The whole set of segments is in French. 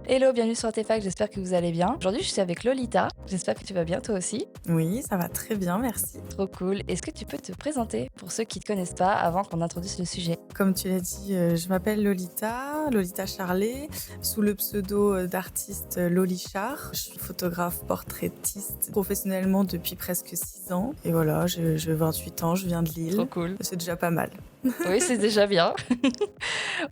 Hello, bienvenue sur Artefact, j'espère que vous allez bien. Aujourd'hui, je suis avec Lolita, j'espère que tu vas bien toi aussi. Oui, ça va très bien, merci. Trop cool. Est-ce que tu peux te présenter pour ceux qui ne te connaissent pas avant qu'on introduise le sujet? Comme tu l'as dit, je m'appelle Lolita, Lolita Charlet, sous le pseudo d'artiste Loli Char. Je suis photographe portraitiste professionnellement depuis presque 6 ans. Et voilà, j'ai 28 ans, je viens de Trop Lille. cool. C'est déjà pas mal. Oui, c'est déjà bien.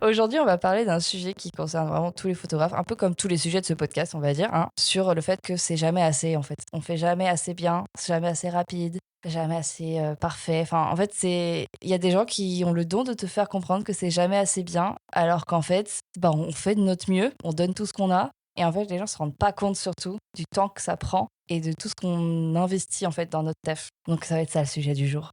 Aujourd'hui, on va parler d'un sujet qui concerne vraiment tous les photographes, un peu comme tous les sujets de ce podcast, on va dire, hein, sur le fait que c'est jamais assez en fait. On fait jamais assez bien, c'est jamais assez rapide, jamais assez parfait. Enfin, en fait, il y a des gens qui ont le don de te faire comprendre que c'est jamais assez bien, alors qu'en fait, bah, on fait de notre mieux, on donne tout ce qu'on a, et en fait, les gens se rendent pas compte surtout du temps que ça prend et de tout ce qu'on investit en fait dans notre taf. Donc ça va être ça le sujet du jour.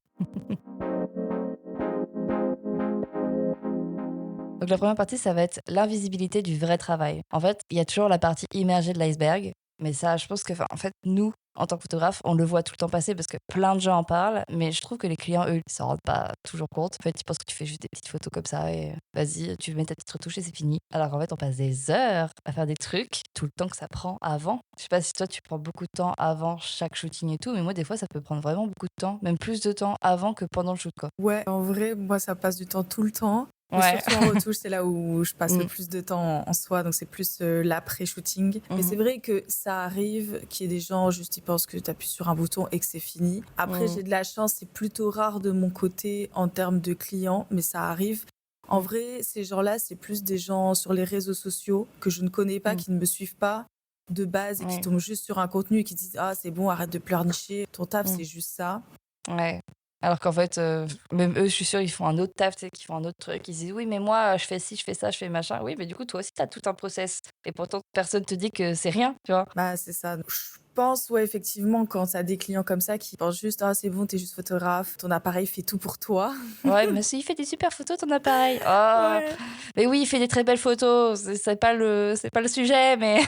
Donc la première partie, ça va être l'invisibilité du vrai travail. En fait, il y a toujours la partie immergée de l'iceberg, mais ça, je pense que, en fait, nous, en tant que photographe, on le voit tout le temps passer parce que plein de gens en parlent, mais je trouve que les clients, eux, ils s'en rendent pas toujours compte. En fait, ils pensent que tu fais juste des petites photos comme ça et vas-y, tu mets ta petite retouche et c'est fini. Alors qu'en fait, on passe des heures à faire des trucs, tout le temps que ça prend avant. Je sais pas si toi, tu prends beaucoup de temps avant chaque shooting et tout, mais moi, des fois, ça peut prendre vraiment beaucoup de temps, même plus de temps avant que pendant le shoot, quoi. Ouais, en vrai, moi, ça passe du temps tout le temps. Mais Ouais. surtout en retouche, c'est là où je passe le Mm, plus de temps en soi. Donc, c'est plus l'après-shooting. Mais c'est mhm, vrai que ça arrive qu'il y ait des gens, juste ils pensent que tu appuies sur un bouton et que c'est fini. Après, mm, j'ai de la chance, c'est plutôt rare de mon côté en termes de clients, mais ça arrive. En mm, vrai, ces gens-là, c'est plus des gens sur les réseaux sociaux que je ne connais pas, mm. qui ne me suivent pas de base et qui Ouais. tombent juste sur un contenu et qui disent ah, c'est bon, arrête de pleurnicher. Ton taf, Mmh. c'est juste ça. Ouais. Alors qu'en fait, même eux, je suis sûre, ils font un autre taf, tu sais, qu'ils font un autre truc. Ils disent: «Oui, mais moi, je fais ci, je fais ça, je fais machin». Oui, mais du coup, toi aussi, tu as tout un process et pourtant personne te dit que c'est rien, tu vois? Bah, c'est ça. Donc, je pense, ouais, effectivement, quand tu as des clients comme ça qui pensent juste: «Ah, c'est bon, t'es juste photographe, ton appareil fait tout pour toi». Ouais, mais si, il fait des super photos ton appareil. Oh, Ouais. mais oui, il fait des très belles photos, c'est pas le sujet, mais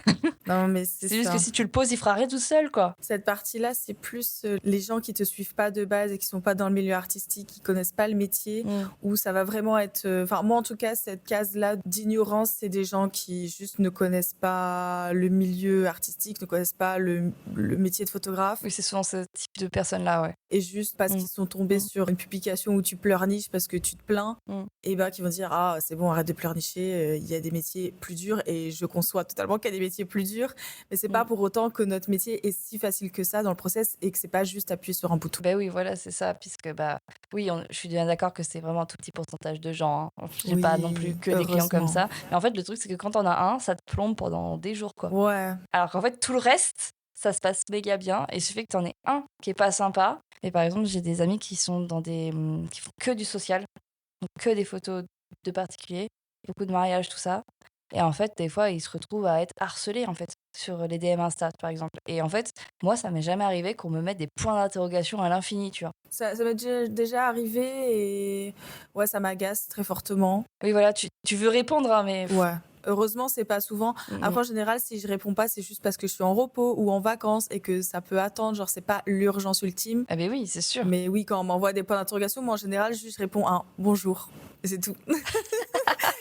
Non, mais c'est c'est juste que ça. si tu le poses, il fera rien tout seul, quoi. Cette partie-là, c'est plus, les gens qui te suivent pas de base et qui sont pas dans le milieu artistique, qui connaissent pas le métier, Mmh. où ça va vraiment être, enfin, moi, en tout cas, cette case-là d'ignorance, c'est des gens qui juste ne connaissent pas le milieu artistique, ne connaissent pas le métier de photographe. Oui, c'est souvent ce type de personnes-là, ouais. Et juste parce Mmh. qu'ils sont tombés Mmh. sur une publication où tu pleurniches parce que tu te plains, Mmh. et bah, qui vont dire: «Ah, c'est bon, arrête de pleurnicher, il y a des métiers plus durs», et je conçois totalement qu'il y a des métiers plus durs, mais c'est pas Mmh. pour autant que notre métier est si facile que ça dans le process et que c'est pas juste appuyer sur un bouton. Ben oui, voilà, c'est ça, puisque, bah, oui, je suis bien d'accord que c'est vraiment un tout petit pourcentage de gens, hein. J'ai pas non plus Oui, que des clients comme heureusement. ça. Mais en fait, le truc, c'est que quand on a un, ça te plombe pendant des jours, quoi. Ouais. Alors qu'en fait, tout le reste, ça se passe méga bien et il suffit que tu en aies un qui est pas sympa. Et par exemple, j'ai des amis qui sont qui font que du social, donc que des photos de particuliers, beaucoup de mariages, tout ça. Et en fait, des fois, ils se retrouvent à être harcelés, en fait, sur les DM Insta, par exemple. Et en fait, moi, ça m'est jamais arrivé qu'on me mette des points d'interrogation à l'infini, tu vois? Ça m'est déjà arrivé, et ouais, ça m'agace très fortement. Oui, voilà, tu veux répondre, hein, mais Ouais. Heureusement, c'est pas souvent. mmh mh. Après, en général, si je réponds pas, c'est juste parce que je suis en repos ou en vacances et que ça peut attendre. Genre, c'est pas l'urgence ultime. Ah beh, oui, c'est sûr. Mais oui, quand on m'envoie des points d'interrogation, moi, en général, juste je réponds un bonjour. Et c'est tout.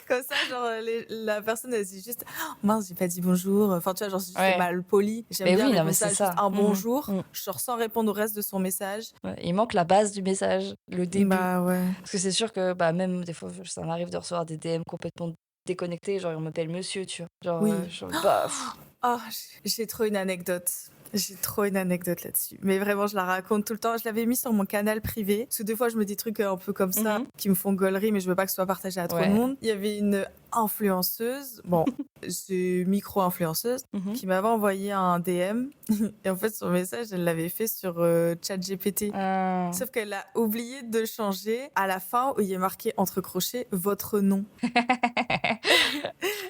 Comme ça, genre, la personne, elle se dit juste: «Oh, mince, j'ai pas dit bonjour». Enfin, tu vois, genre, j'ai juste fait Ouais. mal poli. J'aime Beh, bien oui, non, mais répondre c'est ça, juste ça. un Mmh mh. bonjour. Mmh. Je sors sans répondre au reste de son message. Ouais, il manque la base du message, le début. Bah ouais. Parce que c'est sûr que, bah, même des fois, ça m'arrive de recevoir des DM complètement déconnectés, genre on m'appelle monsieur, tu vois? Genre, Oui. je bah, Oh, j'ai trop une anecdote. J'ai trop une anecdote là-dessus. Mais vraiment, je la raconte tout le temps. Je l'avais mis sur mon canal privé. Parce que des fois, je me dis des trucs un peu comme ça mmh qui me font gaulerie, mais je veux pas que ce soit partagé à trop de ouais. monde. Il y avait une influenceuse, bon, c'est micro-influenceuse, Mmh. qui m'avait envoyé un DM. Et en fait, son message, elle l'avait fait sur ChatGPT. Ah. Sauf qu'elle a oublié de changer à la fin où il est marqué entre crochets votre nom. Et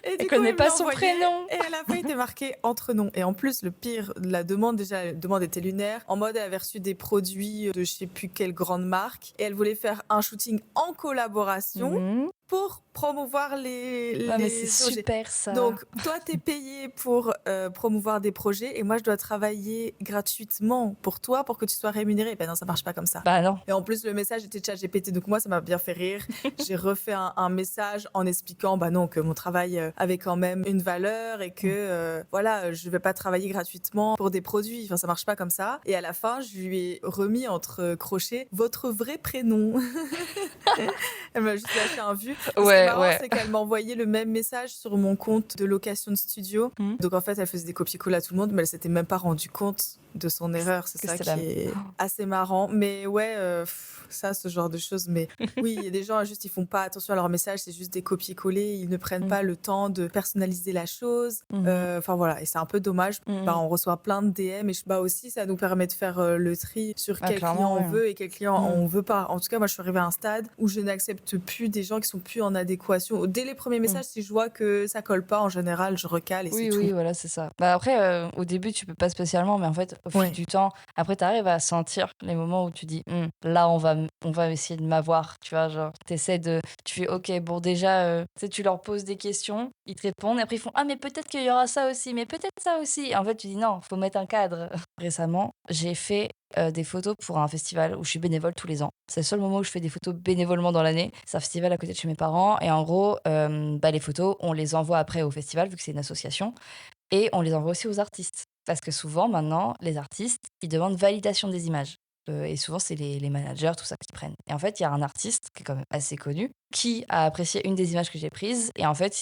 Elle du coup, connaît il me pas l'a son envoyé prénom. et à la fin, il était marqué entre noms. Et en plus, le pire, la demande, déjà, la demande était lunaire. En mode, elle avait reçu des produits de je sais plus quelle grande marque et elle voulait faire un shooting en collaboration. Mmh. pour promouvoir Non, mais c'est les projets. super ça. Donc, toi, tu es payé pour promouvoir des projets et moi, je dois travailler gratuitement pour toi pour que tu sois rémunéré. Ben non, ça marche pas comme ça. Bah non. Et en plus, le message était ChatGPT, donc moi, ça m'a bien fait rire. J'ai refait un message en expliquant bah non, que mon travail avait quand même une valeur et que voilà, je vais pas travailler gratuitement pour des produits. Enfin, ça marche pas comme ça. Et à la fin, je lui ai remis entre crochets votre vrai prénom. Elle m'a juste lâché un vu. Et ce qui est Ouais, marrant, ouais. c'est qu'elle m'a envoyé le même message sur mon compte de location de studio. Mmh. Donc en fait, elle faisait des copier-coller à tout le monde, mais elle s'était même pas rendue compte de son erreur. C'est Que ça c'était qui la est assez marrant. Mais ouais, ça, ce genre de choses. Mais oui, il y a des gens, juste, ils font pas attention à leurs messages, c'est juste des copier-coller. Ils ne prennent Mmh. pas le temps de personnaliser la chose. Mmh. Enfin voilà, et c'est un peu dommage. Bah, Mmh. on reçoit plein de DM et bah aussi, ça nous permet de faire le tri sur Ah quel client clairement, on ouais. veut et quel client Mmh. on veut pas. En tout cas, moi, je suis arrivée à un stade où je n'accepte plus des gens qui sont plus en adéquation. Dès les premiers Mmh. messages, si je vois que ça colle pas, en général, je recale et c'est Oui, tout. oui, voilà, c'est ça. Bah, après, au début, tu peux pas spécialement, mais en fait, au fil Ouais. du temps, après, tu arrives à sentir les moments où tu dis: Là, on va essayer de m'avoir», tu vois? Genre, tu fais: «OK, bon, déjà», tu sais, tu leur poses des questions, ils te répondent, après ils font: «Ah, mais peut-être qu'il y aura ça aussi, mais peut-être ça aussi». En fait, tu dis: «Non, faut mettre un cadre». Récemment, j'ai fait, des photos pour un festival où je suis bénévole tous les ans. C'est le seul moment où je fais des photos bénévolement dans l'année. C'est un festival à côté de chez mes parents et en gros, bah, les photos, on les envoie après au festival vu que c'est une association et on les envoie aussi aux artistes. Parce que souvent maintenant, les artistes, ils demandent validation des images. Et souvent, c'est les managers, tout ça qui prennent. Et en fait, il y a un artiste qui est quand même assez connu, qui a apprécié une des images que j'ai prises. Et en fait,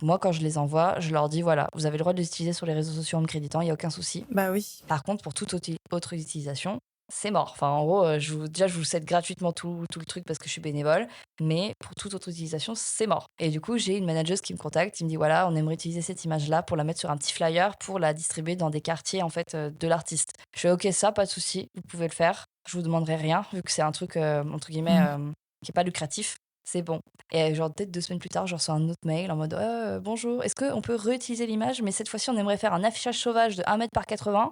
moi, quand je les envoie, je leur dis, voilà, vous avez le droit de les utiliser sur les réseaux sociaux en me créditant, il n'y a aucun souci. Bah oui. Par contre, pour toute autre utilisation, c'est mort. Enfin, en gros, déjà, je vous cède gratuitement tout le truc parce que je suis bénévole, mais pour toute autre utilisation, c'est mort. Et du coup, j'ai une manageuse qui me contacte, qui me dit: «Voilà, on aimerait utiliser cette image-là pour la mettre sur un petit flyer pour la distribuer dans des quartiers, en fait, de l'artiste». Je fais: «OK, ça, pas de souci, vous pouvez le faire. Je vous demanderai rien vu que c'est un truc, entre guillemets, Mm. qui est pas lucratif, c'est bon». Et genre peut-être 2 semaines plus tard, je reçois un autre mail en mode: bonjour, est-ce qu'on peut réutiliser l'image, mais cette fois-ci, on aimerait faire un affichage sauvage de 1 mètre par 80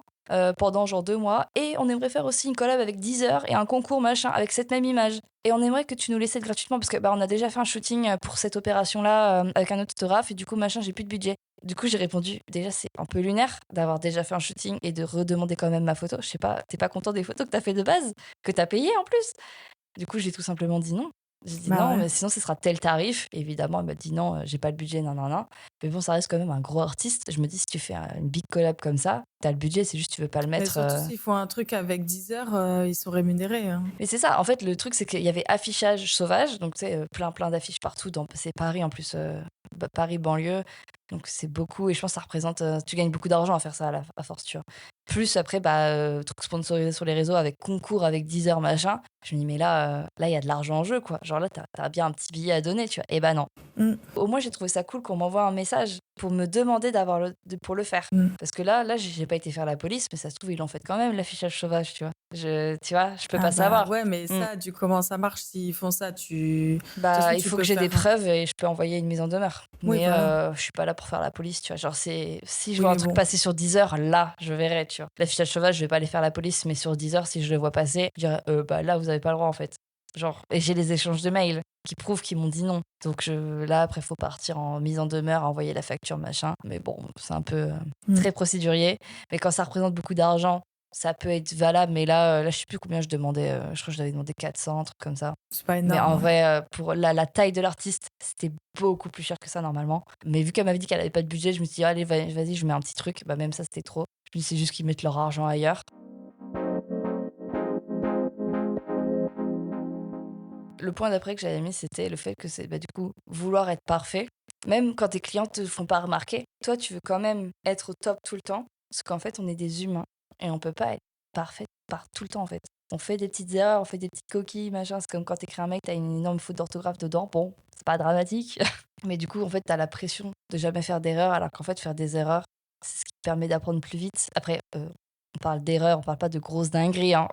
pendant genre 2 mois et on aimerait faire aussi une collab avec Deezer et un concours machin avec cette même image et on aimerait que tu nous laisses gratuitement parce que, bah, on a déjà fait un shooting, pour cette opération-là, avec un autre photographe et du coup machin, j'ai plus de budget». Du coup, j'ai répondu: «Déjà, c'est un peu lunaire d'avoir déjà fait un shooting et de redemander quand même ma photo. Je sais pas, tu pas content des photos que tu as fait de base? Que tu as payées en plus?» Du coup, j'ai tout simplement dit non. J'ai dit: Bah «Non, ouais. mais sinon ce sera tel tarif». Évidemment, elle m'a dit: «Non, j'ai pas le budget, nin nin nin». Mais bon, ça reste quand même un gros artiste. Je me dis: «Si tu fais une big collab comme ça, tu as le budget, c'est juste tu veux pas le Mais mettre», surtout s'ils font un truc avec Deezer, ils sont rémunérés, hein. mais c'est ça, en fait, le truc, c'est qu'il y avait affichage sauvage, donc tu sais, plein d'affiches partout dans c'est Paris en plus, Paris banlieue, donc c'est beaucoup et je pense que ça représente, tu gagnes beaucoup d'argent à faire ça à force, tu vois? Plus après, bah, trucs sponsorisés sur les réseaux avec concours, avec Deezer, machin. Je me dis: «Mais là, là, il y a de l'argent en jeu, quoi». Genre là, tu bien un petit billet à donner, tu vois? Et bah non. Mm. Au moins, j'ai trouvé ça cool qu'on m'envoie un message pour me demander d'avoir pour le faire. Mm. Parce que là, j'ai pas été faire la police, mais ça se trouve, ils l'ont fait quand même, l'affichage sauvage, tu vois? Tu vois? Je peux Ah pas bah savoir. ouais, mais Mmh. ça, comment ça marche s'ils font ça? De toute façon, Bah, il tu faut que peux j'ai des faire. preuves et je peux envoyer une mise en demeure. Oui, Mais voilà. je suis pas là pour faire la police, tu vois? Genre, si je Oui, vois un mais truc bon. passer sur Deezer, là, je verrai, tu vois? L'affichage sauvage, je vais pas aller faire la police, mais sur Deezer, si je le vois passer, je dirais: bah, là, vous avez pas le droit, en fait». Genre et j'ai les échanges de mails qui prouvent qu'ils m'ont dit non. Donc là, après, faut partir en mise en demeure, envoyer la facture, machin. Mais bon, c'est un peu, Mm. très procédurier. Mais quand ça représente beaucoup d'argent, ça peut être valable. Mais là, je sais plus combien je demandais, je crois que je devais demander 400, un truc comme ça. C'est pas Mais énorme, en ouais. vrai, pour la taille de l'artiste, c'était beaucoup plus cher que ça normalement. Mais vu qu'elle m'avait dit qu'elle avait pas de budget, je me suis dit: «Allez, vas-y, je mets un petit truc». Bah, même ça, c'était trop. Je me dis: «C'est juste qu'ils mettent leur argent ailleurs». Le point d'après que j'avais mis, c'était le fait que c'est, bah, du coup, vouloir être parfait. Même quand tes clients te font pas remarquer, toi, tu veux quand même être au top tout le temps. Parce qu'en fait, on est des humains et on peut pas être parfait tout le temps, en fait. On fait des petites erreurs, on fait des petites coquilles, machin. C'est comme quand t'écris un mail, t'as une énorme faute d'orthographe dedans. Bon, c'est pas dramatique. Mais du coup, en fait, t'as la pression de jamais faire d'erreur, alors qu'en fait, faire des erreurs, c'est ce qui te permet d'apprendre plus vite. Après, on parle d'erreurs, on parle pas de grosses dingueries, hein.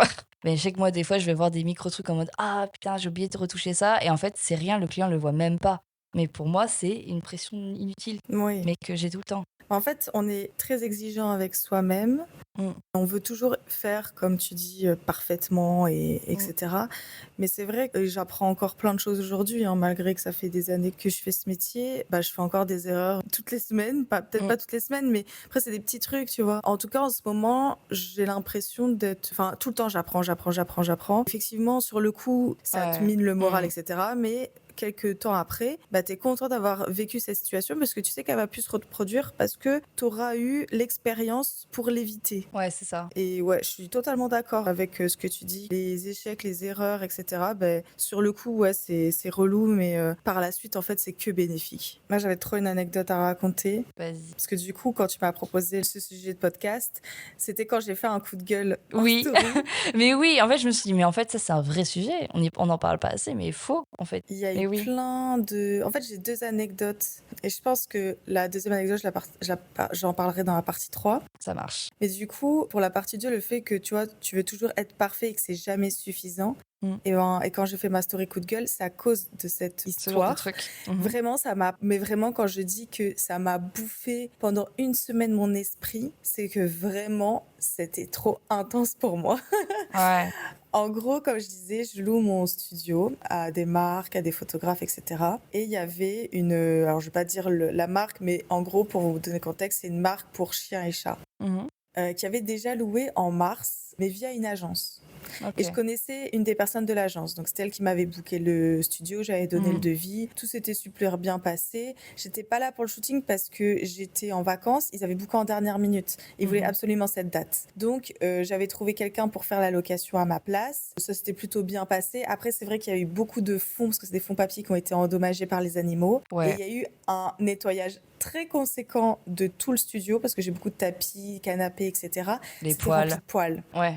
Mais je sais que moi, des fois, je vais voir des micro trucs en mode: «Ah putain, j'ai oublié de retoucher ça» et en fait, c'est rien, le client le voit même pas. Mais pour moi, c'est une pression inutile, Oui. mais que j'ai tout le temps. En fait, on est très exigeant avec soi-même. Mmh, On veut toujours faire, comme tu dis, parfaitement et mmh, etc. Mais c'est vrai que j'apprends encore plein de choses aujourd'hui, hein, malgré que ça fait des années que je fais ce métier. Bah, je fais encore des erreurs toutes les semaines, pas peut-être mmh. pas toutes les semaines, mais après c'est des petits trucs, tu vois? En tout cas, en ce moment, j'ai l'impression d'être enfin, tout le temps j'apprends. Effectivement, sur le coup, ça te Ouais. mine le moral Mmh. et cetera, mais quelques temps après, bah, tu es content d'avoir vécu cette situation parce que tu sais qu'elle va plus se reproduire parce que tu auras eu l'expérience pour l'éviter. Ouais, c'est ça. Et ouais, je suis totalement d'accord avec ce que tu dis. Les échecs, les erreurs, etc. Ben, sur le coup, ouais, c'est relou, mais par la suite, en fait, c'est que bénéfique. Moi, j'avais trop une anecdote à raconter. Vas-y. Parce que du coup, quand tu m'as proposé ce sujet de podcast, c'était quand j'ai fait un coup de gueule en Oui, story. mais oui, en fait, je me suis dit: «Mais en fait, ça, c'est un vrai sujet. On n'en parle pas assez, mais il faut, en fait». Il y a eu Mais oui, plein de... En fait, j'ai deux anecdotes. Et je pense que la deuxième anecdote, j'en parlerai dans la partie 3. ça marche. Mais du coup, pour la partie 2, le fait que tu vois, tu veux toujours être parfait et que c'est jamais suffisant. Mmh. Et quand j'ai fait ma story coup de gueule, c'est à cause de cette Ce genre de histoire. truc. Mmh. Vraiment, ça m'a. Mais vraiment, quand je dis que ça m'a bouffé pendant une semaine mon esprit, c'est que vraiment, c'était trop intense pour moi. Ouais. En gros, comme je disais, je loue mon studio à des marques, à des photographes, etc. Et il y avait une, alors je vais pas dire la marque, mais en gros, pour vous donner le contexte, c'est une marque pour chiens et chats, Mmh. qui avait déjà loué en mars, mais via une agence. Et je OK. connaissais une des personnes de l'agence. Donc, c'était elle qui m'avait booké le studio. J'avais donné le Mmh. devis. Tout s'était super bien passé. J'étais pas là pour le shooting parce que j'étais en vacances. Ils avaient booké en dernière minute. Ils voulaient Mmh. absolument cette date. Donc, j'avais trouvé quelqu'un pour faire la location à ma place. Ça s'était plutôt bien passé. Après, c'est vrai qu'il y a eu beaucoup de fonds parce que c'est des fonds papier qui ont été endommagés par les animaux. Et il Ouais, y a eu un nettoyage très conséquent de tout le studio parce que j'ai beaucoup de tapis, canapés, etc. les C'était rempli poils. de poils. Ouais.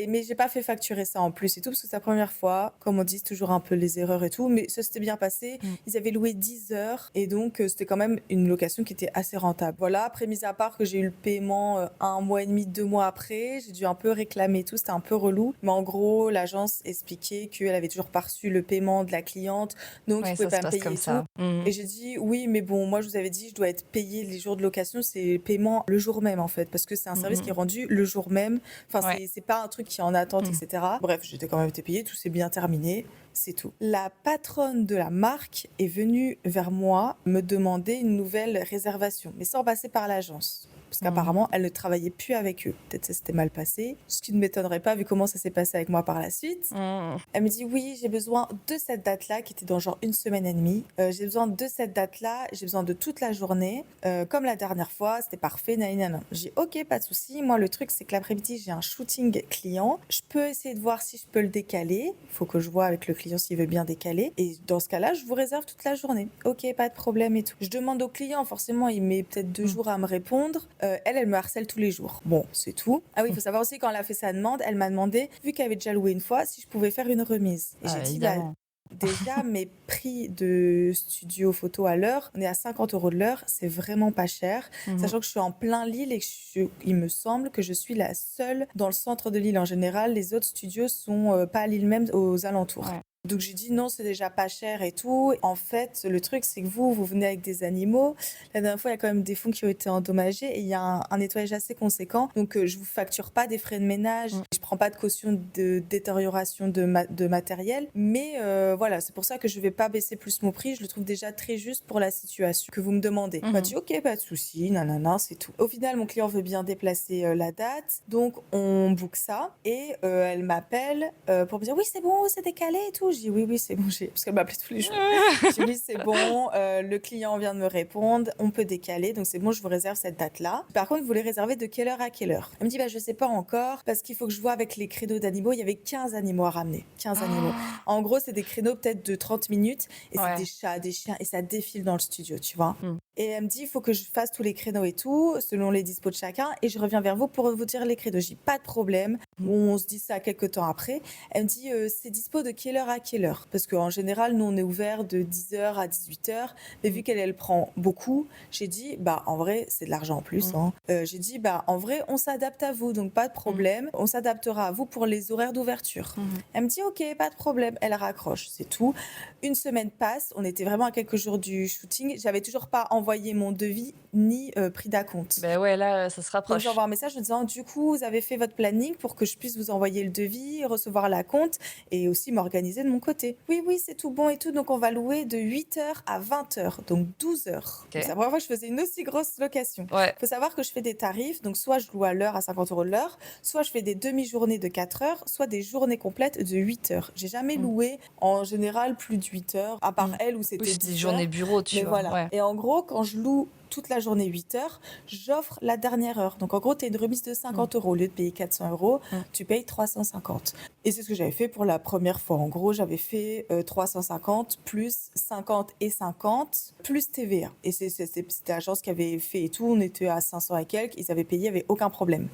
Mais j'ai pas fait facturer ça en plus et tout, parce que c'est la première fois. Comme on dit, c'est toujours un peu les erreurs et tout. Mais ça s'était bien passé. Mmh. Ils avaient loué 10 heures. Et donc, c'était quand même une location qui était assez rentable. Voilà. Après, mis à part que j'ai eu le paiement un mois et demi, 2 mois après, j'ai dû un peu réclamer et tout. C'était un peu relou. Mais en gros, l'agence expliquait qu'elle avait toujours pas reçu le paiement de la cliente. Donc, ils Ouais, pouvaient ça se pas me passe payer comme et tout. ça. Mmh. Et j'ai dit, oui, mais bon, moi, je vous avais dit, je dois être payée les jours de location. C'est paiement le jour même, en fait. Parce que c'est un Mmh service qui est mh. rendu le jour même. Enfin, Ouais. c'est pas un truc qui est en attente, Mmh. etc. Bref, j'étais quand même été payée, tout s'est bien terminé, c'est tout. La patronne de la marque est venue vers moi me demander une nouvelle réservation, mais sans passer par l'agence. Parce Mmh. qu'apparemment, elle ne travaillait plus avec eux. Peut-être que ça s'était mal passé, ce qui ne m'étonnerait pas vu comment ça s'est passé avec moi par la suite. Mmh. Elle me dit oui, j'ai besoin de cette date-là, qui était dans genre une semaine et demie. J'ai besoin de cette date-là, j'ai besoin de toute la journée. Comme la dernière fois, c'était parfait, nanana. J'ai dit ok, pas de souci. Moi, le truc, c'est que l'après-midi, j'ai un shooting client. Je peux essayer de voir si je peux le décaler. Il faut que je vois avec le client s'il veut bien décaler. Et dans ce cas-là, je vous réserve toute la journée. Ok, pas de problème et tout. Je demande au client, forcément, il met peut-être 2 jours à me répondre. Elle me harcèle tous les jours. Bon, c'est tout. Ah oui, il Mmh. faut savoir aussi quand elle a fait sa demande, elle m'a demandé, vu qu'elle avait déjà loué une fois, si je pouvais faire une remise. Et j'ai Ah, dit, bah, évidemment. déjà, mes prix de studio photo à l'heure, on est à 50 € de l'heure, c'est vraiment pas cher. Mmh mh. Sachant que je suis en plein Lille et que il me semble que je suis la seule dans le centre de Lille. En général, les autres studios sont pas à Lille même, aux alentours. Ouais. Donc j'ai dit non, c'est déjà pas cher et tout. En fait, le truc, c'est que vous venez avec des animaux. La dernière fois, il y a quand même des fonds qui ont été endommagés et il y a un nettoyage assez conséquent. Donc je vous facture pas des frais de ménage. Mmh. Je prends pas de caution de détérioration de matériel. Mais voilà, c'est pour ça que je vais pas baisser plus mon prix. Je le trouve déjà très juste pour la situation que vous me demandez. Mmh Elle m'a mh. dit ok, pas de souci, nanana, c'est tout. Au final, mon client veut bien déplacer la date. Donc on book ça et elle m'appelle pour me dire oui, c'est bon, c'est décalé et tout. Je dis oui, oui, c'est bon, parce qu'elle m'appelait tous les jours. Je dis oui, c'est bon, le client vient de me répondre, on peut décaler, donc c'est bon, je vous réserve cette date-là. Par contre, vous voulez réserver de quelle heure à quelle heure? Elle me dit bah je sais pas encore parce qu'il faut que je vois avec les créneaux d'animaux. Il y avait 15 animaux à ramener, 15 animaux. En gros, c'est des créneaux peut-être de 30 minutes et c'est des Ouais. chats, des chiens et ça défile dans le studio, tu vois. Mmh. Et elle me dit, il faut que je fasse tous les créneaux et tout, selon les dispos de chacun, et je reviens vers vous pour vous dire les créneaux. J'ai pas de problème. Mmh. On se dit ça quelques temps après. Elle me dit, c'est dispo de quelle heure à quelle heure. Parce qu'en général, nous, on est ouvert de 10h à 18h. Mais vu qu'elle prend beaucoup, j'ai dit, bah, en vrai, c'est de l'argent en plus. J'ai dit, bah, en vrai, on s'adapte à vous, donc pas de problème. On s'adaptera à vous pour les horaires d'ouverture. Elle me dit, ok, pas de problème. Elle raccroche, c'est tout. Une semaine passe, on était vraiment à quelques jours du shooting. J'avais toujours pas envoyé mon devis ni pris d'acompte. Ben ouais, là, ça se Donc rapproche. j'envoie un message en disant, du coup, vous avez fait votre planning pour que je puisse vous envoyer le devis, recevoir l'acompte et aussi m'organiser de mon côté. Oui, oui, c'est tout bon et tout. Donc on va louer de 8h à 20h, donc 12 heures. Ok. Donc, c'est la première fois que je faisais une aussi grosse location. Ouais. Il faut savoir que je fais des tarifs, donc soit je loue à l'heure à 50 € de l'heure, soit je fais des demi-journées de 4 heures, soit des journées complètes de 8 heures. J'ai jamais loué en général plus de 8 heures, à part elle où c'était Oui, c'est 10 des heures. journées bureau, tu Mais vois. voilà. Ouais. Et en gros, quand je loue toute la journée 8 heures, j'offre la dernière heure. Donc en gros, tu as une remise de 50 €. Au lieu de payer 400 €, tu payes 350. Et c'est ce que j'avais fait pour la première fois. En gros, j'avais fait 350 plus 50 et 50 plus TVA. Et c'était l'agence qui avait fait et tout. On était à 500 et quelques. Ils avaient payé, il n'y avait aucun problème.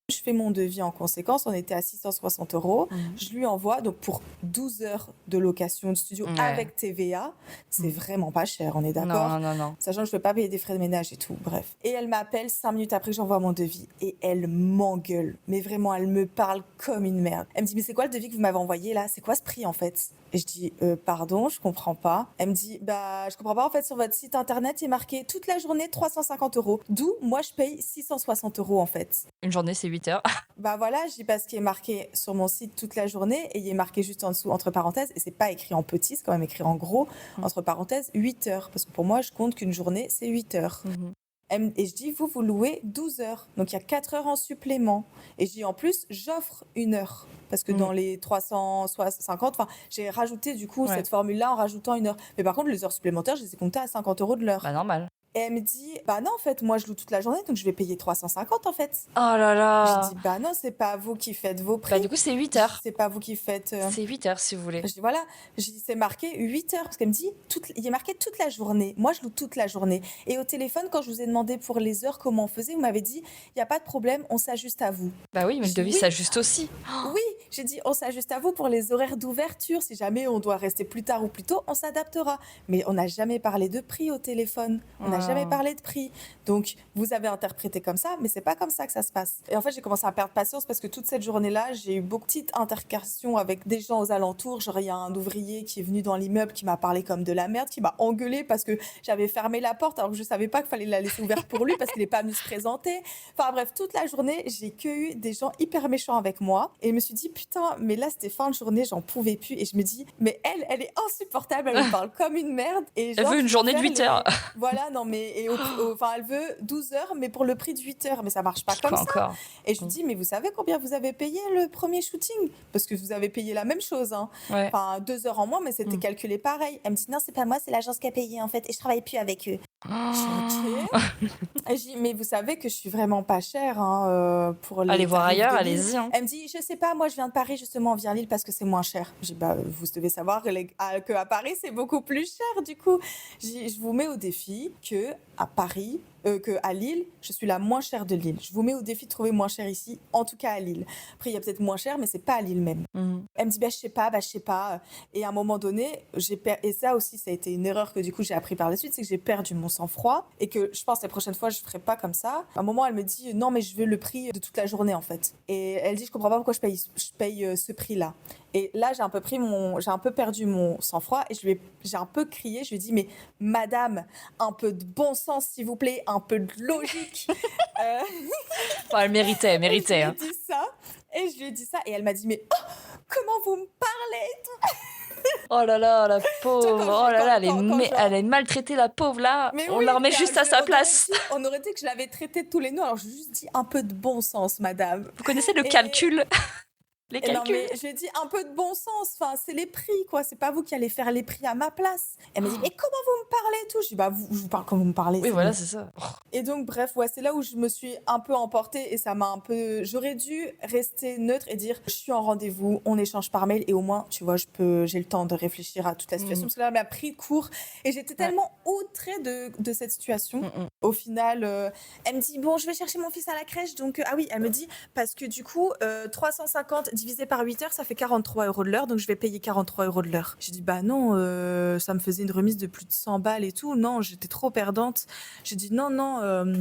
Je fais mon devis en conséquence. On était à 660 €. Je lui envoie, donc pour 12 heures de location de studio avec TVA, c'est vraiment pas cher, on est d'accord? Non. Sachant que je ne peux pas payer des frais de ménage et tout, bref. Et elle m'appelle 5 minutes après que j'envoie mon devis et elle m'engueule. Mais vraiment, elle me parle comme une merde. Elle me dit, mais c'est quoi le devis que vous m'avez envoyé là? C'est quoi ce prix en fait? Et je dis, pardon, je comprends pas. Elle me dit, bah, je comprends pas, en fait, sur votre site internet, il est marqué toute la journée 350 €. D'où, moi, je paye 660 € en fait. Une journée, c'est 8 heures. Bah voilà, je dis parce qu'il est marqué sur mon site toute la journée et il est marqué juste en dessous, entre parenthèses, et c'est pas écrit en petit, c'est quand même écrit en gros, entre parenthèses, 8 heures. Parce que pour moi, je compte qu'une journée, c'est 8 heures. Et je dis, vous louez 12 heures. Donc, il y a 4 heures en supplément. Et je dis, en plus, j'offre 1 heure. Parce que dans les 350, j'ai rajouté du coup cette formule-là en rajoutant 1 heure. Mais par contre, les heures supplémentaires, je les ai comptées à 50 € de l'heure. Bah, normal. Et elle me dit, bah non, en fait, moi, je loue toute la journée, donc je vais payer 350 en fait. Oh là là. Je dis, bah non, c'est pas vous qui faites vos prix. Bah, du coup, c'est 8 heures. C'est pas vous qui faites. C'est 8 heures, si vous voulez. Je dis, voilà, je dis, c'est marqué 8 heures. Parce qu'elle me dit, il est marqué toute la journée. Moi, je loue toute la journée. Et au téléphone, quand je vous ai demandé pour les heures comment on faisait, vous m'avez dit, il n'y a pas de problème, on s'ajuste à vous. Bah oui, mais le devis s'ajuste aussi. Oui, j'ai dit, on s'ajuste à vous pour les horaires d'ouverture. Si jamais on doit rester plus tard ou plus tôt, on s'adaptera. Mais on n'a jamais parlé de prix au téléphone. On n'a jamais parlé de prix. Donc, vous avez interprété comme ça, mais c'est pas comme ça que ça se passe. Et en fait, j'ai commencé à perdre patience parce que toute cette journée-là, j'ai eu beaucoup de petites intercations avec des gens aux alentours. Genre, il y a un ouvrier qui est venu dans l'immeuble qui m'a parlé comme de la merde, qui m'a engueulé parce que j'avais fermé la porte alors que je savais pas qu'il fallait la laisser ouverte pour lui parce qu'il n'est pas venu se présenter. Enfin bref, toute la journée, j'ai que eu des gens hyper méchants avec moi. Et je me suis dit, putain, mais là, c'était fin de journée, j'en pouvais plus. Et je me dis, mais elle est insupportable, elle me parle comme une merde. Et Elle veut une journée de 8 heures. Voilà, non, mais enfin, elle veut 12 heures, mais pour le prix de 8 heures. Mais ça marche pas comme ça. Encore. Et je lui dis, mais vous savez combien vous avez payé le premier shooting? Parce que vous avez payé la même chose. Hein. Ouais. Enfin, 2 heures en moins, mais c'était calculé pareil. Elle me dit, non, c'est pas moi, c'est l'agence qui a payé en fait. Et je travaille plus avec eux. Ok. Et je dis, mais vous savez que je suis vraiment pas chère hein, pour les. Allez voir ailleurs, de Lille. allez-y. Hein. Elle me dit, je sais pas, moi je viens de Paris, justement, on vient à Lille parce que c'est moins cher. Je dis, bah, vous devez savoir qu'à Paris, c'est beaucoup plus cher, du coup. Je vous mets au défi que à Paris, qu'à Lille, je suis la moins chère de Lille. Je vous mets au défi de trouver moins cher ici, en tout cas à Lille. Après, il y a peut-être moins cher, mais c'est pas à Lille même. Elle me dit, bah, je sais pas. Et à un moment donné, et ça aussi, ça a été une erreur que du coup j'ai appris par la suite, c'est que j'ai perdu mon sang-froid et que je pense la prochaine fois, je ferai pas comme ça. À un moment, elle me dit, non, mais je veux le prix de toute la journée en fait. Et elle dit, je comprends pas pourquoi je paye ce prix-là. Et là, j'ai un peu perdu mon sang-froid et j'ai un peu crié. Je lui ai dit, mais madame, un peu de bon sens, s'il vous plaît, un peu de logique. Bon, elle méritait. Et je lui ai Hein. dit ça. Et je lui ai dit ça. Et elle m'a dit, mais oh, comment vous me parlez? Oh là là, la pauvre. Oh là là, quand elle est maltraitée, la pauvre là. Mais on oui, la remet juste à sa place. On aurait dit que je l'avais traitée de tous les noms. Alors, je lui ai juste dit un peu de bon sens, madame. Vous connaissez le calcul? Les calculs. Non, mais je lui ai dit un peu de bon sens. Enfin, c'est les prix, quoi. C'est pas vous qui allez faire les prix à ma place. Elle m'a dit, mais comment vous me parlez et tout? Je dis, bah, je vous parle comme vous me parlez. Oui, voilà, bon. c'est ça. Et donc, bref, ouais, c'est là où je me suis un peu emportée et ça m'a un peu. J'aurais dû rester neutre et dire, je suis en rendez-vous, on échange par mail et au moins, tu vois, j'ai le temps de réfléchir à toute la situation parce que là, elle m'a pris de court et j'étais tellement outrée de cette situation. Au final, elle me dit, bon, je vais chercher mon fils à la crèche. Donc, ah oui, elle me dit, parce que du coup, 350 divisé par 8 heures, ça fait 43 € de l'heure, donc je vais payer 43 € de l'heure. J'ai dit, bah non, ça me faisait une remise de plus de 100 balles et tout. Non, j'étais trop perdante. J'ai dit, non, non,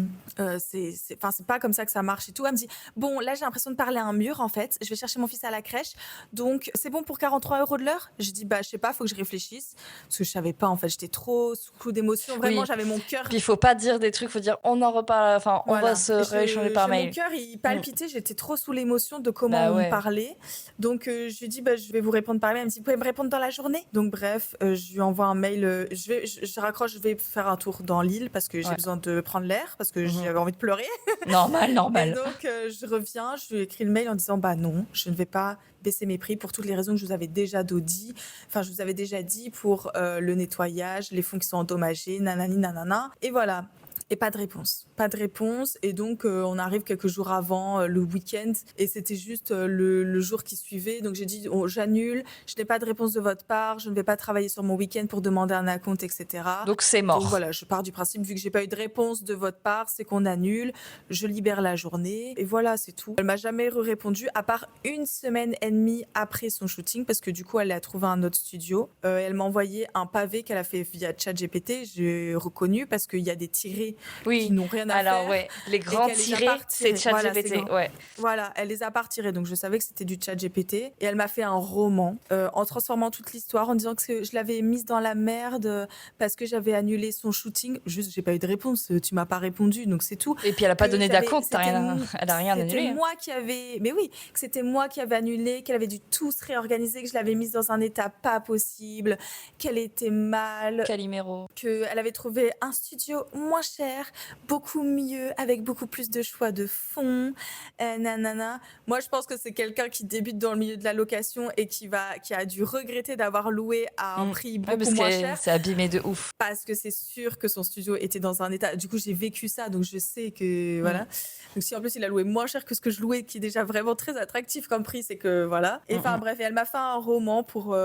c'est pas comme ça que ça marche et tout. Elle me dit, bon, là, j'ai l'impression de parler à un mur, en fait. Je vais chercher mon fils à la crèche. Donc, c'est bon pour 43 € de l'heure? J'ai dit, bah, je sais pas, faut que je réfléchisse. Parce que je savais pas, en fait, j'étais trop sous le coup d'émotion. Vraiment, Oui. j'avais mon cœur. Puis il faut pas dire des trucs, faut dire on en reparle, enfin on va Voilà. se rééchanger par Mon mail. cœur, il palpitait, j'étais trop sous l'émotion de comment Bah on me ouais. parlait. Donc, je lui ai dit, bah, je vais vous répondre par mail. Elle me dit, vous pouvez me répondre dans la journée? Donc, bref, je lui envoie un mail. Je raccroche, je vais faire un tour dans l'île parce que j'ai Ouais. besoin de prendre l'air, parce que Mhm. j'avais envie de pleurer. Normal, Et normal. donc, je reviens, je lui écris le mail en disant, bah non, je ne vais pas baisser mes prix pour toutes les raisons que je vous avais déjà dit. Enfin, je vous avais déjà dit pour le nettoyage, les fonds qui sont endommagés, nanani, nanana. Et voilà. Et pas de réponse. Pas de réponse. Et donc, on arrive quelques jours avant le week-end. Et c'était juste le jour qui suivait. Donc, j'ai dit, oh, j'annule. Je n'ai pas de réponse de votre part. Je ne vais pas travailler sur mon week-end pour demander un acompte, etc. Donc c'est mort. Donc, voilà, je pars du principe, vu que j'ai pas eu de réponse de votre part, c'est qu'on annule. Je libère la journée. Et voilà, c'est tout. Elle m'a jamais répondu, à part une semaine et demie après son shooting, parce que du coup, elle a trouvé un autre studio. Elle m'a envoyé un pavé qu'elle a fait via ChatGPT. J'ai reconnu parce qu'il y a des tirés qui n'ont rien à Alors faire. ouais, les grands tirés, c'est ChatGPT. Ouais. Voilà, elle les a pas retirés, donc je savais que c'était du ChatGPT. Et elle m'a fait un roman en transformant toute l'histoire, en disant que je l'avais mise dans la merde parce que j'avais annulé son shooting. Juste, j'ai pas eu de réponse, tu m'as pas répondu, donc c'est tout. Et puis elle a pas donné d'acompte, elle a rien annulé. C'était moi qui avais, mais oui, que c'était moi qui avais annulé, qu'elle avait dû tout se réorganiser, que je l'avais mise dans un état pas possible, qu'elle était mal, Calimero. qu'elle avait trouvé un studio moins cher, beaucoup mieux, avec beaucoup plus de choix de fonds, nanana. Moi, je pense que c'est quelqu'un qui débute dans le milieu de la location et qui a dû regretter d'avoir loué à un prix beaucoup moins cher. C'est abîmé de ouf. Parce que c'est sûr que son studio était dans un état. Du coup, j'ai vécu ça, donc je sais que voilà. Donc si en plus il a loué moins cher que ce que je louais, qui est déjà vraiment très attractif comme prix, c'est que voilà. Et enfin bref, et elle m'a fait un roman pour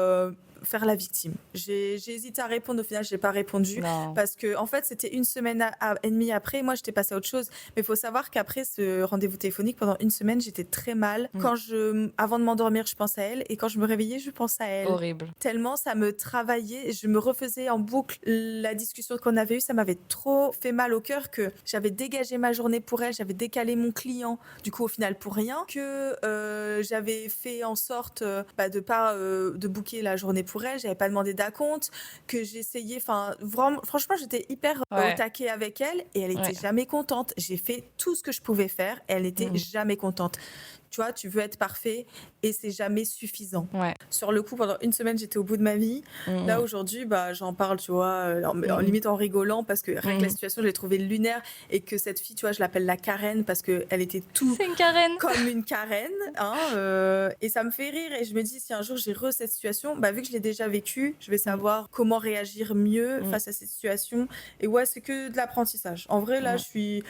faire la victime. J'ai hésité à répondre, au final, j'ai pas répondu. Non. Parce que, en fait, c'était une semaine et demie après. Moi, j'étais passée à autre chose. Mais il faut savoir qu'après ce rendez-vous téléphonique, pendant une semaine, j'étais très mal. Avant de m'endormir, je pense à elle. Et quand je me réveillais, je pense à elle. Horrible. Tellement ça me travaillait. Je me refaisais en boucle la discussion qu'on avait eue. Ça m'avait trop fait mal au cœur que j'avais dégagé ma journée pour elle. J'avais décalé mon client, du coup, au final, pour rien. Que j'avais fait en sorte de booker la journée pour elle, j'avais pas demandé d'acompte, que j'essayais, enfin, franchement, j'étais hyper au taquet avec elle et elle était jamais contente. J'ai fait tout ce que je pouvais faire et elle n'était jamais contente. Tu vois, tu veux être parfait et c'est jamais suffisant. Sur le coup, pendant une semaine, j'étais au bout de ma vie. Là, aujourd'hui, j'en parle, tu vois, limite en rigolant parce que rien que la situation, je l'ai trouvée lunaire et que cette fille, tu vois, je l'appelle la Karen parce qu'elle était C'est une Karen. comme une Karen. Et ça me fait rire et je me dis, si un jour j'ai cette situation, vu que je l'ai déjà vécue, je vais savoir comment réagir mieux face à cette situation. Et ouais, c'est que de l'apprentissage. En vrai, là,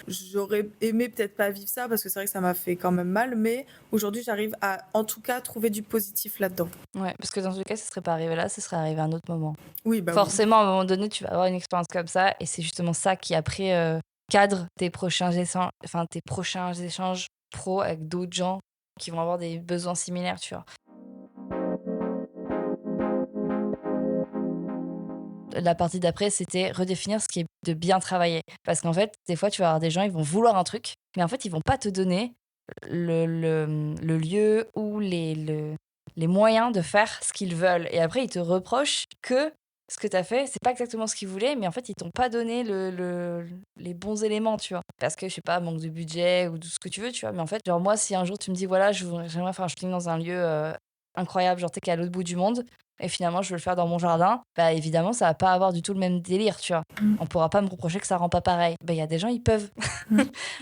j'aurais aimé peut-être pas vivre ça parce que c'est vrai que ça m'a fait quand même mal, mais aujourd'hui, j'arrive à, en tout cas, trouver du positif là-dedans. Ouais, parce que dans tous les cas, ça serait pas arrivé là, ça serait arrivé à un autre moment. Oui, forcément, à un moment donné, tu vas avoir une expérience comme ça, et c'est justement ça qui après cadre tes prochains échanges pro avec d'autres gens qui vont avoir des besoins similaires, tu vois. La partie d'après, c'était redéfinir ce qui est de bien travailler. Parce qu'en fait, des fois, tu vas avoir des gens, ils vont vouloir un truc, mais en fait, ils vont pas te donner le lieu ou les moyens de faire ce qu'ils veulent. Et après, ils te reprochent que ce que tu as fait, c'est pas exactement ce qu'ils voulaient, mais en fait, ils t'ont pas donné les bons éléments, tu vois. Parce que, je sais pas, manque de budget ou tout ce que tu veux, tu vois. Mais en fait, genre, moi, si un jour tu me dis, voilà, j'aimerais faire un shooting dans un lieu incroyable, genre, t'es qu'à l'autre bout du monde, et finalement, je veux le faire dans mon jardin, évidemment, ça va pas avoir du tout le même délire, tu vois. On pourra pas me reprocher que ça rend pas pareil. Il y a des gens, ils peuvent.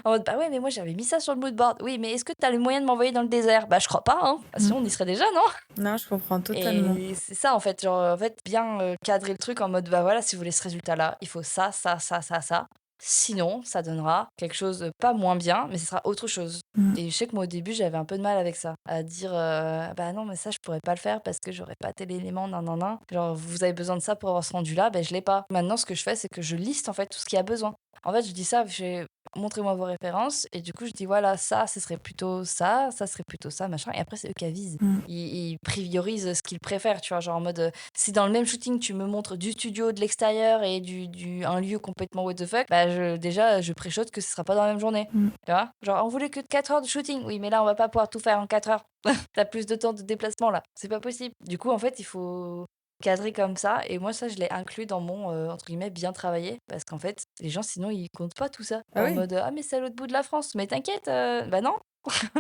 En mode, ouais, mais moi, j'avais mis ça sur le mood board. Oui, mais est-ce que t'as le moyen de m'envoyer dans le désert? Je crois pas, hein. Sinon, on y serait déjà, non? Non, je comprends totalement. Et c'est ça, en fait. Genre, bien cadrer le truc en mode, voilà, si vous voulez ce résultat-là, il faut ça, ça, ça, ça, ça. Sinon, ça donnera quelque chose de pas moins bien, mais ce sera autre chose. Mmh. Et je sais que moi, au début, j'avais un peu de mal avec ça, à dire, «Bah, non, mais ça, je pourrais pas le faire parce que j'aurais pas tel élément, nin, nin, nin. Genre, vous avez besoin de ça pour avoir ce rendu-là, ben je l'ai pas». Maintenant, ce que je fais, c'est que je liste, en fait, tout ce qu'il y a besoin. En fait, je dis ça, j'ai «Montrez-moi vos références» et du coup, je dis: «Voilà, ça, ce serait plutôt ça serait plutôt ça, machin» et après, c'est eux qui avisent. Mmh. Ils priorisent ce qu'ils préfèrent, tu vois? Genre en mode, si dans le même shooting, tu me montres du studio, de l'extérieur et du un lieu complètement what the fuck, bah, je pré-shot que ce sera pas dans la même journée, Mmh. tu vois? Genre: «On voulait que 4 heures de shooting». Oui, mais là, on va pas pouvoir tout faire en 4 heures. Tu as plus de temps de déplacement là, c'est pas possible. Du coup, en fait, il faut cadrer comme ça et moi, ça, je l'ai inclus dans mon, entre guillemets «bien travaillé» parce qu'en fait, les gens sinon, ils comptent pas tout ça. Ah En oui? mode: «Ah mais c'est à l'autre bout de la France». Mais t'inquiète, bah non,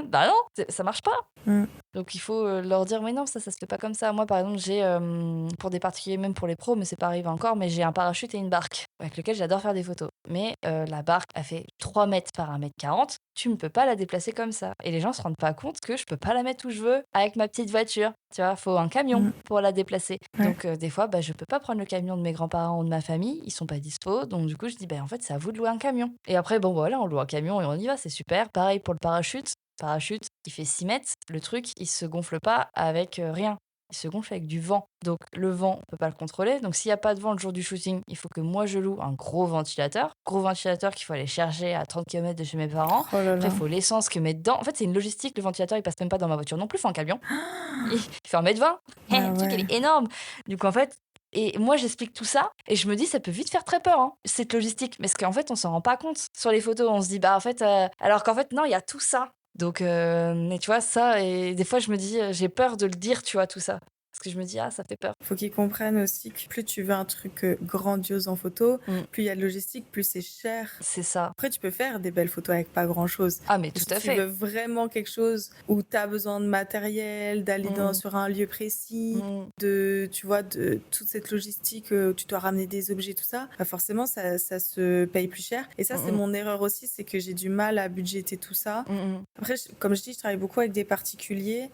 bah non, ça marche pas. Mmh. Donc il faut, leur dire: «Mais non, ça se fait pas comme ça». Moi, par exemple, j'ai, pour des particuliers, même pour les pros, mais c'est pas arrivé encore, mais j'ai un parachute et une barque avec lequel j'adore faire des photos. Mais, la barque, elle fait 3 mètres par 1,40 m. Tu ne peux pas la déplacer comme ça et les gens se rendent pas compte que je peux pas la mettre où je veux avec ma petite voiture, tu vois? Faut un camion Mmh. pour la déplacer. Ouais. Donc, des fois, bah, je peux pas prendre le camion de mes grands-parents ou de ma famille, ils sont pas dispo, donc du coup, je dis: «Beh, en fait, c'est à vous de louer un camion» et après, bon, bah, voilà, on loue un camion et on y va, c'est super. Pareil pour le parachute. Parachute, il fait 6 mètres. Le truc, il se gonfle pas avec, rien. Il se gonfle avec du vent. Donc le vent, on peut pas le contrôler. Donc s'il y a pas de vent le jour du shooting, il faut que moi je loue un gros ventilateur. Gros ventilateur qu'il faut aller chercher à 30 km de chez mes parents. Oh là Après, il là. faut l'essence que mettre dedans. En fait, c'est une logistique. Le ventilateur, il passe même pas dans ma voiture non plus, il faut un camion. Il fait 1,20 m. Ah Le truc, il ouais. est énorme. Donc en fait et moi, j'explique tout ça et je me dis: «Ça peut vite faire très peur, hein, cette logistique». Parce qu'en fait, on s'en rend pas compte sur les photos. On se dit: «Bah, en fait», alors qu'en fait, non, il y a tout ça. Donc mais tu vois, ça et des fois, je me dis, j'ai peur de le dire, tu vois, tout ça. Parce que je me dis: «Ah, ça fait peur». Faut qu'ils comprennent aussi que plus tu veux un truc, grandiose en photo, Mmh, plus il y a de logistique, plus c'est cher. c'est ça. Après, tu peux faire des belles photos avec pas grand-chose. Ah, mais Mais tout si à tu veux fait. vraiment quelque chose où tu as besoin de matériel, d'aller Mmh mh. sur un lieu précis, Mmh. tu vois, de toute cette logistique, où tu dois ramener des objets, tout ça, bah forcément, ça se paye plus cher. Et ça, Mmh c'est mh. mon erreur aussi, c'est que j'ai du mal à budgéter tout ça. Mmh mh. Après, comme je dis, je travaille beaucoup avec des particuliers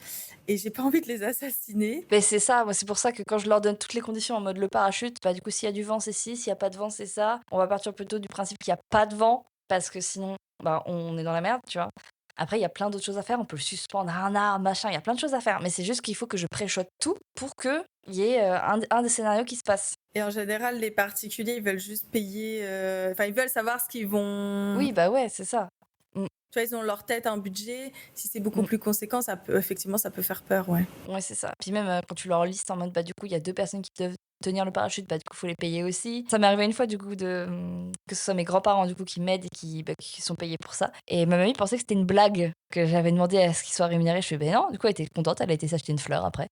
et j'ai pas envie de les assassiner. Beh, c'est ça, moi, c'est pour ça que quand je leur donne toutes les conditions en mode le parachute, bah, du coup, s'il y a du vent, c'est ci, s'il y a pas de vent, c'est ça. On va partir plutôt du principe qu'il y a pas de vent parce que sinon, bah, on est dans la merde, tu vois? Après, il y a plein d'autres choses à faire. On peut le suspendre à un arbre, machin, il y a plein de choses à faire. Mais c'est juste qu'il faut que je pré-shot tout pour qu'il y ait, un des scénarios qui se passe. Et en général, les particuliers, ils veulent juste payer, enfin, ils veulent savoir ce qu'ils vont. Oui, bah, ouais, c'est ça. Mmh, Tu vois, ils ont leur tête un budget. Si c'est beaucoup mmh. plus conséquent, ça peut effectivement, ça peut faire peur, ouais. Ouais, c'est ça. Puis même, quand tu leur listes en mode, bah, du coup, il y a 2 personnes qui doivent tenir le parachute, bah, du coup, faut les payer aussi. Ça m'est arrivé une fois, du coup, que ce soit mes grands-parents, du coup, qui m'aident et qui sont payés pour ça et ma mamie pensait que c'était une blague, que j'avais demandé à ce qu'ils soient rémunérés. Je fais: «Beh, non». Du coup, elle était contente, elle a été s'acheter une fleur après.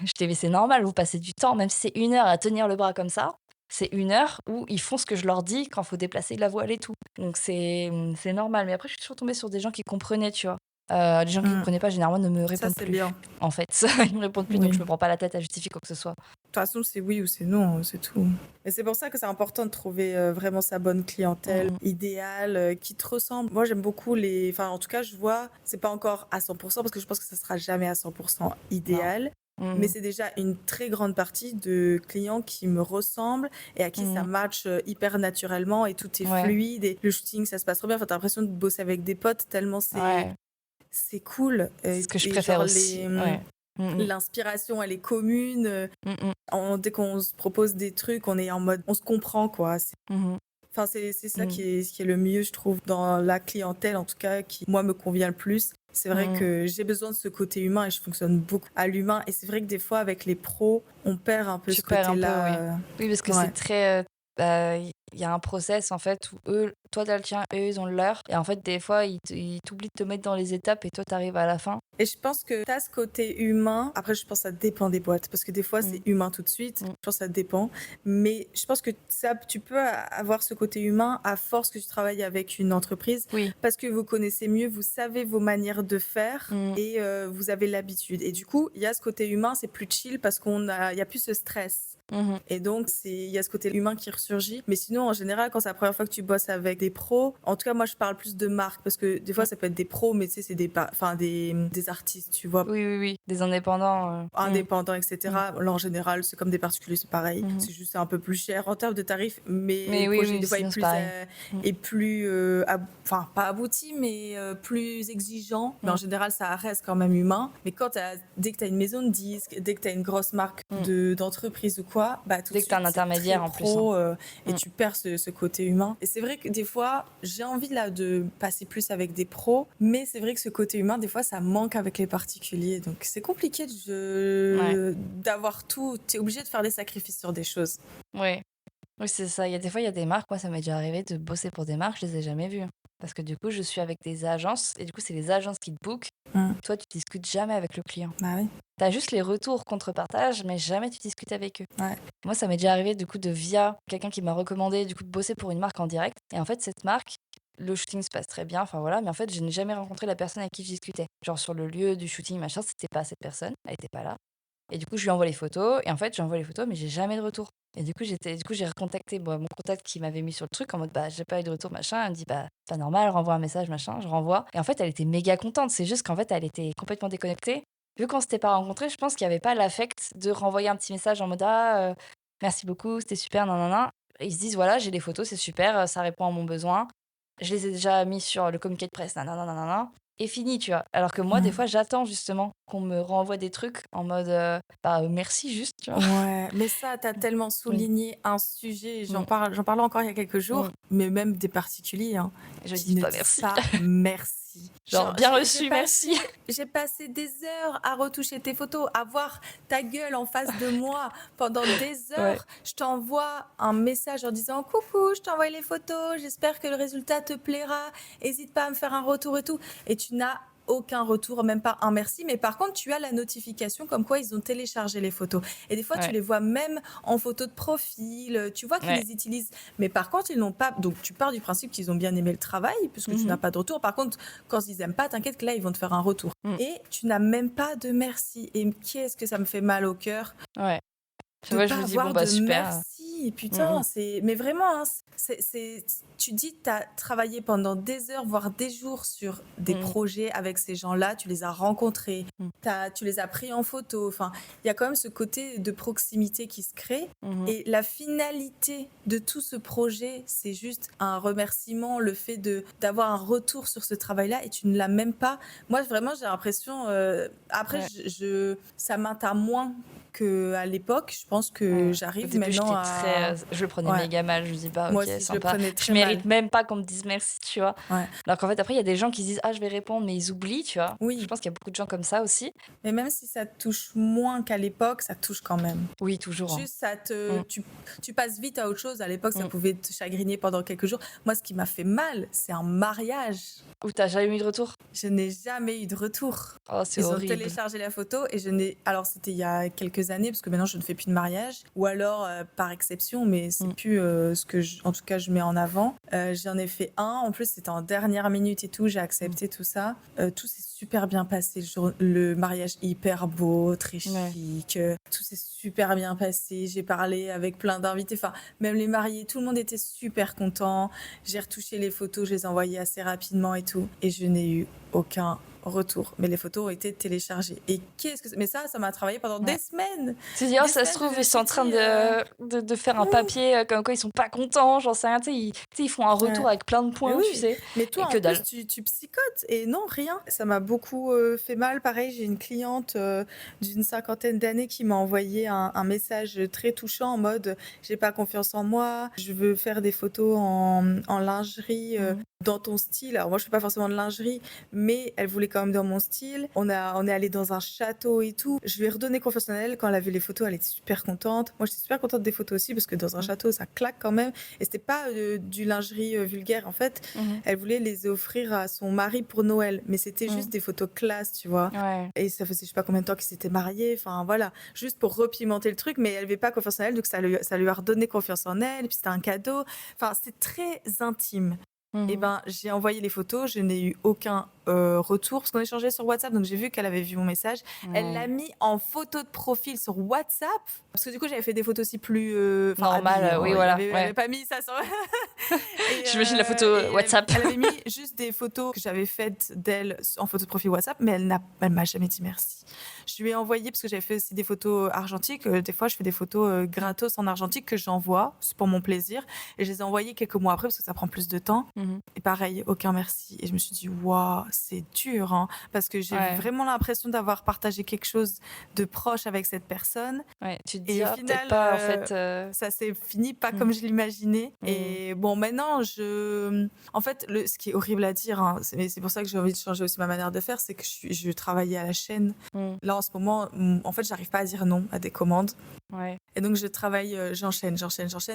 J'étais: «Mais c'est normal, vous passez du temps, même si c'est 1 heure à tenir le bras comme ça, c'est 1 heure où ils font ce que je leur dis quand faut déplacer la voile et tout». Donc c'est normal. Mais après, je suis toujours tombée sur des gens qui comprenaient, tu vois? Les gens qui Mmh. comprenaient pas, généralement, ne me Ça, répondent c'est plus, bien. en fait. Ils me répondent plus, donc je Oui. me prends pas la tête à justifier quoi que ce soit. De toute façon, c'est oui ou c'est non, c'est tout. Et c'est pour ça que c'est important de trouver, vraiment sa bonne clientèle Mmh mh. idéale, qui te ressemble. Moi, j'aime beaucoup enfin, en tout cas, je vois, c'est pas encore à 100 parce que je pense que ça sera jamais à 100 Non. idéal, mais Mmh mh. c'est déjà une très grande partie de clients qui me ressemblent et à qui ça Mmh. match, hyper naturellement et tout est Ouais, fluide et le shooting, ça se passe trop bien. Enfin, tu l'impression de bosser avec des potes tellement c'est ouais. c'est cool, C'est ce que je et préfère genre aussi. Ouais. Mmh mh. l'inspiration, elle est commune, Mmh mh. dès qu'on se propose des trucs, on est en mode on se comprend, quoi. Mmh mh. Enfin, c'est ça Mmh. qui est le mieux, je trouve, dans la clientèle, en tout cas, qui, moi, me convient le plus. C'est vrai Mmh. que j'ai besoin de ce côté humain et je fonctionne beaucoup à l'humain. Et c'est vrai que des fois, avec les pros, on perd un peu Tu ce perds un peu, oui. côté-là. Oui, parce que c'est Ouais. très, bah, il y a un process, en fait, où toi, tu as le tien, eux, ils ont le leur et en fait, des fois, ils t'oublient de te mettre dans les étapes et toi, tu arrives à la fin. Et je pense que tu as ce côté humain. Après, je pense que ça dépend des boîtes. Parce que des fois, Mmh. c'est humain tout de suite. Mmh. Je pense que ça dépend. Mais je pense que ça, tu peux avoir ce côté humain à force que tu travailles avec une entreprise. Oui. Parce que vous connaissez mieux, vous savez vos manières de faire Mmh. et vous avez l'habitude. Et du coup, il y a ce côté humain, c'est plus chill parce il y a plus ce stress. Mmh mh. Et donc, il y a ce côté humain qui ressurgit. Mais sinon, sinon, en général, quand c'est la première fois que tu bosses avec des pros, en tout cas, moi, je parle plus de marques parce que des fois, ça peut être des pros, mais tu sais, c'est des artistes, tu vois, Oui, oui, oui, des indépendants. indépendants, etc. Là, en général, c'est comme des particuliers, c'est pareil. C'est juste un peu plus cher en termes de tarifs, mais Mais le oui, projet, oui, des fois, sinon c'est pareil. est plus enfin, pas abouti, mais plus exigeant. Mais en général, ça reste quand même humain. Mais dès que tu as une maison de disques, dès que tu as une grosse marque d'entreprise ou quoi, bah, tout de Dès que t'as suite, un c'est très intermédiaire en plus. pro et Mm. tu perds ce côté humain. Et c'est vrai que des fois, j'ai envie là de passer plus avec des pros, mais c'est vrai que ce côté humain, des fois, ça manque avec les particuliers. Donc, c'est compliqué d'avoir tout. Tu es obligé de faire des sacrifices sur des choses. Ouais. Oui, c'est ça. Il y a des fois, il y a des marques. Moi, ça m'est déjà arrivé de bosser pour des marques, je les ai jamais vues. Parce que du coup, je suis avec des agences et du coup, c'est les agences qui te bookent. Toi, tu discutes jamais avec le client. Bah oui. T'as juste les retours contre-partage, mais jamais tu discutes avec eux. Ouais. Moi, ça m'est déjà arrivé du coup via quelqu'un qui m'a recommandé du coup de bosser pour une marque en direct. Et en fait, cette marque, le shooting se passe très bien, enfin voilà, mais en fait, je n'ai jamais rencontré la personne avec qui je discutais. Genre sur le lieu du shooting, machin, c'était pas cette personne, elle était pas là. Et du coup, je lui envoie les photos, et en fait, j'envoie les photos, mais j'ai jamais de retour. Et du coup, j'ai recontacté mon contact qui m'avait mis sur le truc en mode bah j'ai pas eu de retour machin. Elle me dit bah pas normal, renvoie un message machin. Je renvoie. Et en fait, elle était méga contente. C'est juste qu'en fait, elle était complètement déconnectée. Vu qu'on s'était pas rencontrés, je pense qu'il y avait pas l'affect de renvoyer un petit message en mode ah merci beaucoup, c'était super, non non non. Ils se disent voilà, j'ai les photos, c'est super, ça répond à mon besoin. Je les ai déjà mis sur le communiqué de presse, nanana, nanana, et fini, tu vois. Alors que moi, des fois, j'attends justement qu'on me renvoie des trucs en mode merci juste, tu vois. Ouais, mais ça, tu as tellement Oui. souligné un sujet, Mm. j'en parlais encore il y a quelques jours, mais même des particuliers Je qui dis ne pas disent merci. pas merci. Genre bien reçu, merci. J'ai passé des heures à retoucher tes photos, à voir ta gueule en face de moi pendant des heures. Ouais. Je t'envoie un message en disant coucou, je t'envoie les photos, j'espère que le résultat te plaira, n'hésite pas à me faire un retour et tout. Et tu n'as aucun retour, même pas un merci, mais par contre, tu as la notification comme quoi ils ont téléchargé les photos. Et des fois, tu Ouais. les vois même en photo de profil, tu vois qu'ils Ouais. les utilisent. Mais par contre, ils n'ont pas. Donc, tu pars du principe qu'ils ont bien aimé le travail, puisque tu n'as pas de retour. Par contre, quand ils aiment pas, t'inquiète que là, ils vont te faire un retour. Et tu n'as même pas de merci. Et qu'est-ce que ça me fait mal au cœur Ouais. Tu de vois, pas je me dis avoir bon bah de super. merci. Putain, c'est. Mais vraiment, hein, tu dis que tu as travaillé pendant des heures, voire des jours sur des projets avec ces gens-là, tu les as rencontrés, tu les as pris en photo. Enfin, il y a quand même ce côté de proximité qui se crée. Et la finalité de tout ce projet, c'est juste un remerciement, le fait d'avoir un retour sur ce travail-là, et tu ne l'as même pas. Moi, vraiment, j'ai l'impression. Après, ça m'atteint moins qu'à l'époque. Je pense que Au j'arrive début, maintenant j'étais à. je le prenais Ouais. méga mal. Je me dis bah Moi ok, aussi, je le sympa. prenais Je très mérite mal. même pas qu'on me dise merci, tu vois. Ouais. Alors qu'en fait, après, il y a des gens qui se disent ah, je vais répondre, mais ils oublient, tu vois. Oui. Je pense qu'il y a beaucoup de gens comme ça aussi. Mais même si ça te touche moins qu'à l'époque, ça te touche quand même. Oui, toujours. Hein. Juste, tu passes vite à autre chose. À l'époque, ça Mm. pouvait te chagriner pendant quelques jours. Moi, ce qui m'a fait mal, c'est un mariage. Ou t'as jamais eu de retour? Je n'ai jamais eu de retour. Oh, c'est Ils ont horrible. téléchargé la photo et je n'ai. Alors, c'était il y a quelques années, parce que maintenant, je ne fais plus de mariage. Ou alors, par exception, mais c'est plus ce que, en tout cas, je mets en avant. J'en ai fait un. En plus, c'était en dernière minute et tout. J'ai accepté tout ça. Tout s'est super bien passé. Le mariage hyper beau, très chic. Tout s'est super bien passé. J'ai parlé avec plein d'invités. Enfin, même les mariés, tout le monde était super content. J'ai retouché les photos, je les ai envoyées assez rapidement et tout. Et je n'ai eu aucun retour. Mais les photos ont été téléchargées. Et mais ça m'a travaillé pendant des semaines. Tu te dis, oh, ça se trouve, ils sont en train de faire un papier comme quoi ils sont pas contents, j'en sais rien. Ils font un retour avec plein de points, tu sais. Mais toi, et que en dalle. plus, tu psychotes. Et non, rien. Ça m'a beaucoup fait mal. Pareil, j'ai une cliente d'une 50aine d'années qui m'a envoyé un message très touchant en mode j'ai pas confiance en moi, je veux faire des photos en lingerie dans ton style. Alors moi, je fais pas forcément de lingerie, mais elle voulait quand même dans mon style. On est allé dans un château et tout. Je lui ai redonné confiance en elle. Quand elle a vu les photos, elle était super contente. Moi, j'étais super contente des photos aussi parce que dans un château, ça claque quand même. Et c'était pas du lingerie vulgaire en fait. Elle voulait les offrir à son mari pour Noël, mais c'était juste des photos classe, tu vois. Ouais. Et ça faisait je sais pas combien de temps qu'ils s'étaient mariés. Enfin voilà, juste pour repimenter le truc, mais elle avait pas confiance en elle, donc ça lui a redonné confiance en elle. Et puis c'était un cadeau. Enfin, c'était très intime. Et ben, j'ai envoyé les photos, je n'ai eu aucun retour, parce qu'on échangeait sur WhatsApp, donc j'ai vu qu'elle avait vu mon message. Elle l'a Ouais. mis en photo de profil sur WhatsApp, parce que du coup, j'avais fait des photos aussi plus Normal, habillées, hein. oui, Elle voilà, avait, elle ouais. avait pas mis ça sur. Et, J'imagine la photo elle, WhatsApp. elle avait mis juste des photos que j'avais faites d'elle en photo de profil WhatsApp, mais elle m'a jamais dit merci. Je lui ai envoyé, parce que j'avais fait aussi des photos argentiques. Des fois, je fais des photos gratos en argentique que j'envoie, c'est pour mon plaisir. Et je les ai envoyées quelques mois après, parce que ça prend plus de temps. Mhm. Et pareil, aucun merci. Et je me suis dit, waouh, c'est dur, hein, parce que j'ai Ouais. vraiment l'impression d'avoir partagé quelque chose de proche avec cette personne. Ouais, tu te Et dis, au ah, peut-être final, pas, en fait. ça s'est fini pas Mm. comme je l'imaginais. Mm. Et bon, maintenant, en fait, ce qui est horrible à dire, hein, c'est pour ça que j'ai envie de changer aussi ma manière de faire, c'est que je travaillais à la chaîne. Mm. Là, en ce moment, en fait, j'arrive pas à dire non à des commandes. Ouais. Et donc, je travaille, j'enchaîne.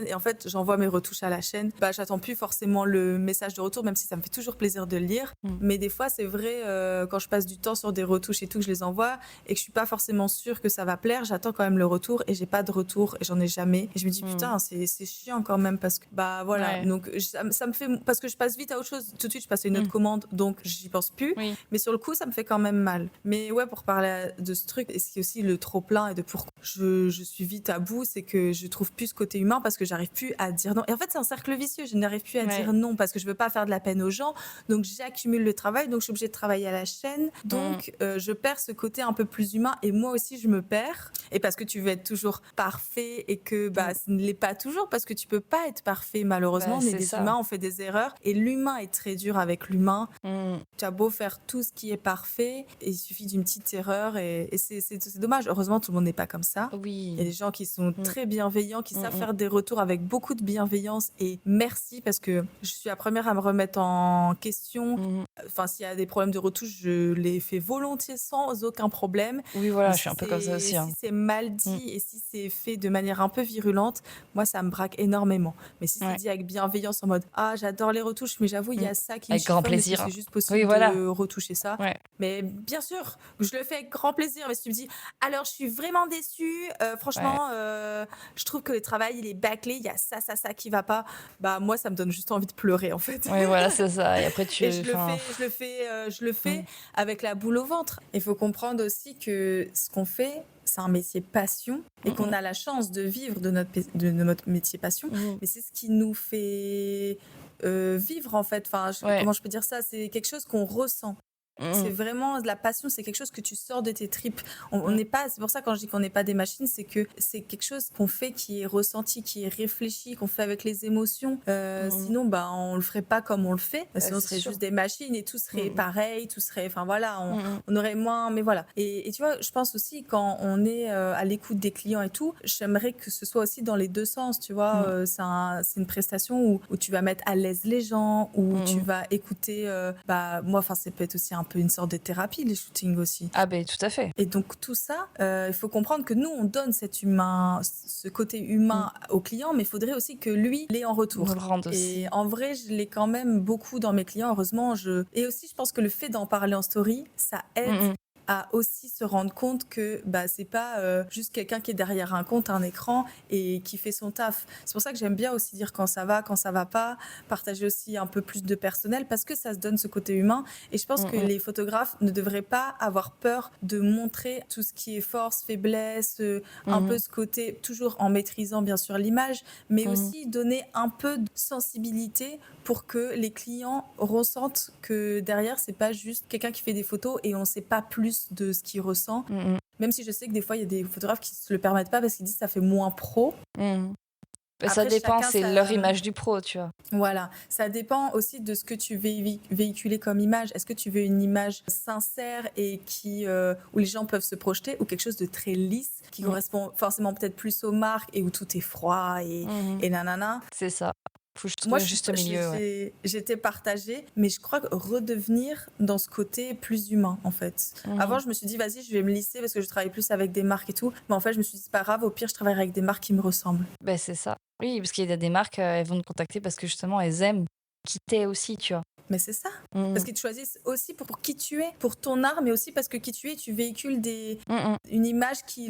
Et en fait, j'envoie mes retouches à la chaîne. Bah, j'attends plus forcément le message de retour, même si ça me fait toujours plaisir de le lire. Mm. Mais des fois, c'est vrai, quand je passe du temps sur des retouches et tout, que je les envoie et que je suis pas forcément sûre que ça va plaire, j'attends quand même le retour et j'ai pas de retour et j'en ai jamais. Et je me dis, putain, c'est chiant quand même parce que, bah voilà. Ouais. Donc, ça me fait, parce que je passe vite à autre chose. Tout de suite, je passe à une autre commande, donc j'y pense plus. Oui. Mais sur le coup, ça me fait quand même mal. Mais ouais, pour parler de ce truc, et ce qui est aussi le trop-plein et de pourquoi je suis vite à bout, c'est que je trouve plus ce côté humain parce que j'arrive plus à dire non. Et en fait, c'est un cercle vicieux. Je n'arrive plus à dire non parce que je veux pas faire de la peine aux gens. Donc, j'accumule le travail. Donc, je suis obligée de travailler à la chaîne. Donc, je perds ce côté un peu plus humain. Et moi aussi, je me perds. Et parce que tu veux être toujours parfait et que bah, ce ne l'est pas toujours parce que tu peux pas être parfait. Malheureusement, Bah, on est c'est des ça. humains, on fait des erreurs. Et l'humain est très dur avec l'humain. Tu as beau faire tout ce qui est parfait, et il suffit d'une petite erreur et c'est dommage. Heureusement, tout le monde n'est pas comme ça. Oui. Il y a des gens qui sont très bienveillants, qui savent faire des retours avec beaucoup de bienveillance et merci parce que je suis la première à me remettre en question. Enfin, s'il y a des problèmes de retouche, je les fais volontiers sans aucun problème. Oui, voilà, mais je suis un peu comme ça aussi. Hein. Si c'est mal dit et si c'est fait de manière un peu virulente, moi, ça me braque énormément. Mais si c'est dit avec bienveillance en mode « Ah, j'adore les retouches, mais j'avoue, il y a ça qui me avec grand chiffonne, est-ce que plaisir. c'est juste possible Oui, voilà. de retoucher ça ?» Mais bien sûr, je le fais avec grand plaisir. Mais si tu me dis « Alors, je suis vraiment déçue, franchement, je trouve que le travail, il est bâclé, il y a ça qui va pas. » Bah, moi, ça me donne juste envie de pleurer, en fait. Oui, voilà, c'est ça. Et après, Et je le fais avec la boule au ventre. Il faut comprendre aussi que ce qu'on fait, c'est un métier passion et qu'on a la chance de vivre de notre métier passion. Mais c'est ce qui nous fait vivre, en fait. Enfin, comment je peux dire ça? C'est quelque chose qu'on ressent. C'est vraiment de la passion, c'est quelque chose que tu sors de tes tripes. On n'est pas, c'est pour ça quand je dis qu'on n'est pas des machines, c'est que c'est quelque chose qu'on fait qui est ressenti, qui est réfléchi, qu'on fait avec les émotions. Sinon, bah, on le ferait pas comme on le fait. Sinon, on serait juste des machines et tout serait pareil, tout serait, enfin voilà, on aurait moins, mais voilà. Et tu vois, je pense aussi quand on est à l'écoute des clients et tout, j'aimerais que ce soit aussi dans les deux sens, tu vois. C'est une prestation où tu vas mettre à l'aise les gens, où tu vas écouter, bah, moi, enfin, ça peut être aussi un peu une sorte de thérapie, les shootings aussi. Ah ben tout à fait. Et donc tout ça, il faut comprendre que nous, on donne ce côté humain au client, mais il faudrait aussi que lui l'ait en retour. Nous le rende aussi. Et en vrai, je l'ai quand même beaucoup dans mes clients, heureusement. Et aussi, je pense que le fait d'en parler en story, ça aide à aussi se rendre compte que bah, c'est pas juste quelqu'un qui est derrière un compte, un écran et qui fait son taf. C'est pour ça que j'aime bien aussi dire quand ça va pas, partager aussi un peu plus de personnel parce que ça se donne ce côté humain. Et je pense que les photographes ne devraient pas avoir peur de montrer tout ce qui est force, faiblesse, un peu ce côté, toujours en maîtrisant bien sûr l'image, mais aussi donner un peu de sensibilité pour que les clients ressentent que derrière, c'est pas juste quelqu'un qui fait des photos et on sait pas plus de ce qu'il ressent. Même si je sais que des fois, il y a des photographes qui se le permettent pas parce qu'ils disent que ça fait moins pro. Après, ça dépend, c'est leur image du pro, tu vois. Voilà, ça dépend aussi de ce que tu veux véhiculer comme image. Est-ce que tu veux une image sincère et où les gens peuvent se projeter ou quelque chose de très lisse qui correspond forcément peut-être plus aux marques et où tout est froid et nanana. C'est ça. Faut que je trouve Moi, juste milieu. J'étais partagée, mais je crois que redevenir dans ce côté plus humain, en fait. Avant, je me suis dit, vas-y, je vais me lisser parce que je travaille plus avec des marques et tout. Mais en fait, je me suis dit, c'est pas grave, au pire, je travaillerai avec des marques qui me ressemblent. Ben, c'est ça. Oui, parce qu'il y a des marques, elles vont te contacter parce que justement, elles aiment qui t'es aussi, tu vois. Mais c'est ça. Mmh. Parce qu'ils te choisissent aussi pour qui tu es, pour ton art, mais aussi parce que qui tu es, tu véhicules Mmh. une image qui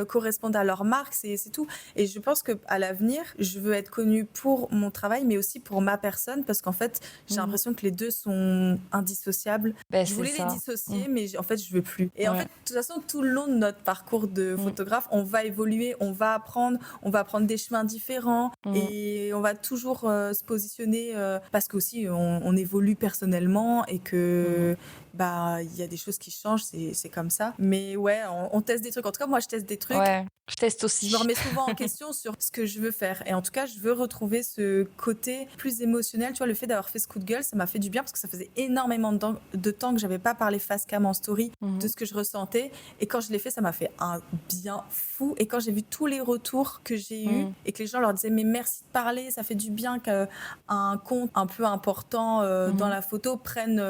corresponde à leur marque, c'est tout. Et je pense qu'à l'avenir, je veux être connue pour mon travail, mais aussi pour ma personne, parce qu'en fait, j'ai Mmh. l'impression que les deux sont indissociables. Ben, Je c'est voulais les ça. dissocier, mais en fait, je veux plus. Et en Ouais. fait, de toute façon, tout le long de notre parcours de photographe, on va évoluer, on va prendre des chemins différents et on va toujours se positionner parce qu'aussi on évolue personnellement et que bah il y a des choses qui changent, c'est comme ça. Mais ouais, on teste des trucs. En tout cas, moi, je teste des trucs. Ouais, je teste Je aussi. me remets souvent en question sur ce que je veux faire. Et en tout cas, je veux retrouver ce côté plus émotionnel. Tu vois, le fait d'avoir fait Scout Girl, ça m'a fait du bien parce que ça faisait énormément de temps que j'avais pas parlé face cam en story de ce que je ressentais. Et quand je l'ai fait, ça m'a fait un bien fou. Et quand j'ai vu tous les retours que j'ai eus et que les gens leur disaient mais merci de parler, ça fait du bien qu'un compte un peu important dans la photo prenne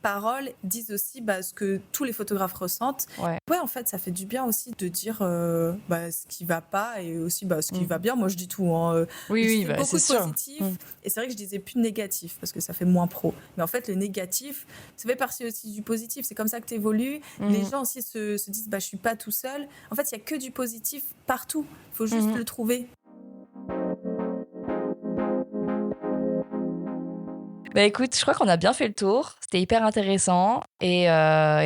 parole, disent aussi ce que tous les photographes ressentent. Ouais. Ouais, en fait, ça fait du bien aussi de dire ce qui va pas et aussi ce qui va bien. Moi, je dis tout. Oui, je oui, disais beaucoup c'est de sûr. positif et c'est vrai que je disais plus de négatif parce que ça fait moins pro. Mais en fait, le négatif, ça fait partie aussi du positif. C'est comme ça que tu évolues. Les gens aussi se disent je suis pas tout seul. En fait, il y a que du positif partout. Il faut juste le trouver. Bah écoute, je crois qu'on a bien fait le tour. C'était hyper intéressant et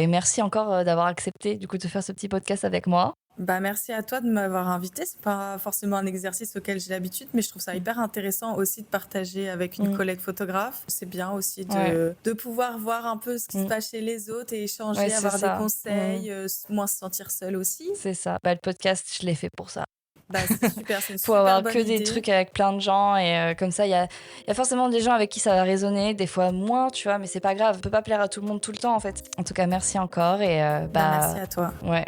merci encore d'avoir accepté du coup de faire ce petit podcast avec moi. Merci à toi de m'avoir invité. C'est pas forcément un exercice auquel j'ai l'habitude, mais je trouve ça hyper intéressant aussi de partager avec une collègue photographe. C'est bien aussi de pouvoir voir un peu ce qui se passe chez les autres et échanger, Ouais, avoir c'est ça. des conseils, moins se sentir seule aussi. C'est ça. Le podcast, je l'ai fait pour ça. C'est super, c'est une Faut super avoir bonne que idée. des trucs avec plein de gens et comme ça, il y a forcément des gens avec qui ça va résonner, des fois moins, tu vois, mais c'est pas grave. On peut pas plaire à tout le monde tout le temps en fait. En tout cas, merci encore et merci à toi. Ouais.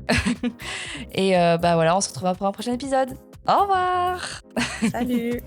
Et voilà, on se retrouvera pour un prochain épisode. Au revoir. Salut.